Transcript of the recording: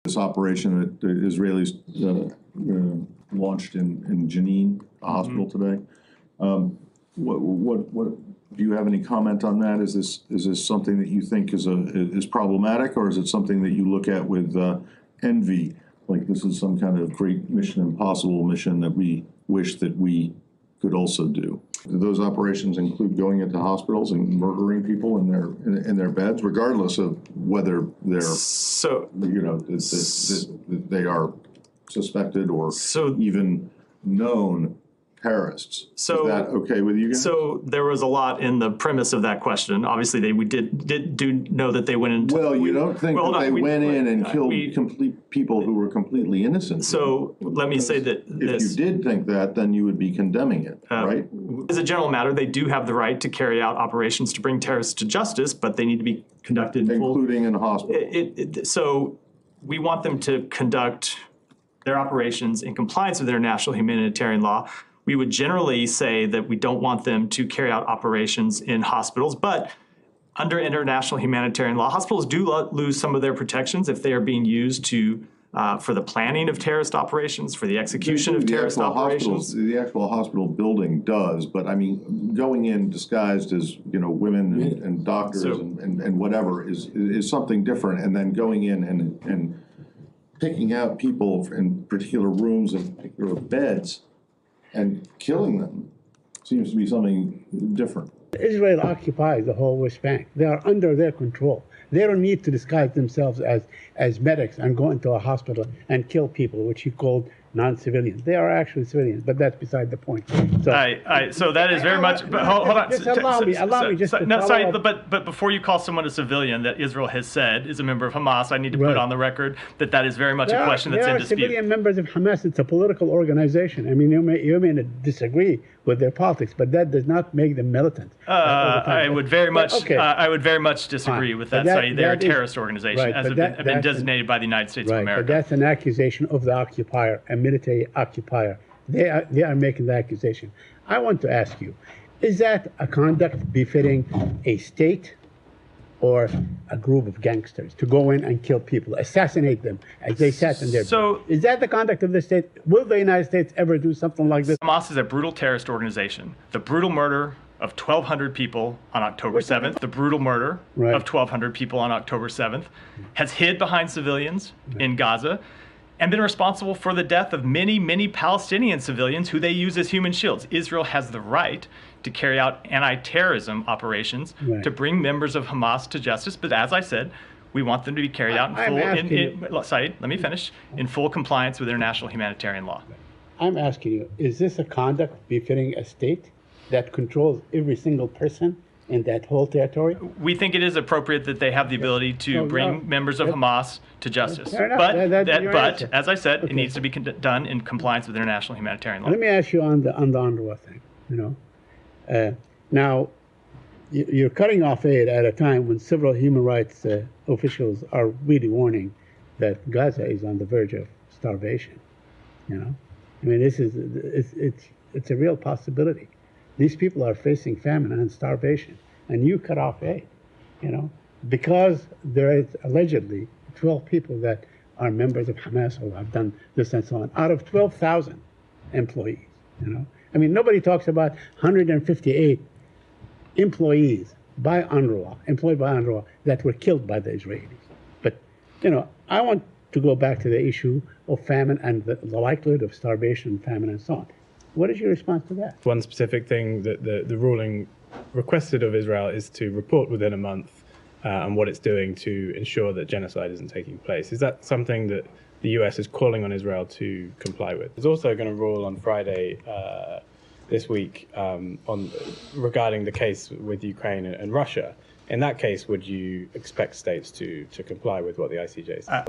This operation that the Israelis launched in Jenin, a hospital today. What do you have any comment on that? Is this something that you think is problematic, or is it something that you look at with envy? Like this is some kind of great Mission Impossible mission that we wish that we could also do. Do those operations include going into hospitals and murdering people in their beds, regardless of whether they're they are suspected or even known terrorists? So, is that okay with you guys? So there was a lot in the premise of that question. Obviously, we did know that they went into. Well, you don't think that they went in and killed complete people who were completely innocent? So let me say that if you did think that, then you would be condemning it, right? As a general matter, they do have the right to carry out operations to bring terrorists to justice, but they need to be conducted including in hospitals. So we want them to conduct their operations in compliance with international humanitarian law. We would generally say that we don't want them to carry out operations in hospitals, but under international humanitarian law, hospitals do lose some of their protections if they are being used to for the planning of terrorist operations, for the execution of terrorist operations. The actual hospital building does, but I mean, going in disguised as women and doctors and whatever is something different, and then going in and picking out people in particular rooms and particular beds and killing them seems to be something different. Israel occupies the whole West Bank. They are under their control. They don't need to disguise themselves as medics and go into a hospital and kill people, which he called non-civilians. They are actually civilians, but that's beside the point. So, so that is very much. But hold on. Just allow me just to no, sorry, but before you call someone a civilian that Israel has said is a member of Hamas, I need to put on the record that is very much a question that's in dispute. Civilian members of Hamas. It's a political organization. I mean, you may disagree with their politics, but that does not make them militant. I would very much. I would very much disagree with that. They're a terrorist organization, as have been designated by the United States of America. But that's an accusation of the occupier, a military occupier. They are making the accusation. I want to ask you, is that a conduct befitting a state or a group of gangsters to go in and kill people, assassinate them as they sat in their bed? Is that the conduct of the state? Will the United States ever do something like this? Hamas is a brutal terrorist organization. The brutal murder of 1,200 people on October 7th, the brutal murder of 1,200 people on October 7th, has hid behind civilians in Gaza and been responsible for the death of many, many Palestinian civilians who they use as human shields. Israel has the right to carry out anti-terrorism operations to bring members of Hamas to justice, but as I said, we want them to be carried out in full, Saeed, let me finish, in full compliance with international humanitarian law. I'm asking you, is this a conduct befitting a state that controls every single person in that whole territory? We think it is appropriate that they have the ability to bring members of Hamas to justice. But as I said, it needs to be done in compliance with international humanitarian law. Let me ask you on the UNRWA thing. Now, you're cutting off aid at a time when several human rights officials are really warning that Gaza is on the verge of starvation. I mean, it's a real possibility. These people are facing famine and starvation, and you cut off aid, because there is allegedly 12 people that are members of Hamas who have done this and so on, out of 12,000 employees, I mean, nobody talks about 158 employees employed by UNRWA that were killed by the Israelis. But, I want to go back to the issue of famine and the likelihood of starvation, famine, and so on. What is your response to that? One specific thing that the ruling requested of Israel is to report within a month on what it's doing to ensure that genocide isn't taking place. Is that something that the US is calling on Israel to comply with? It's also going to rule on Friday this week regarding the case with Ukraine and Russia. In that case, would you expect states to comply with what the ICJ says?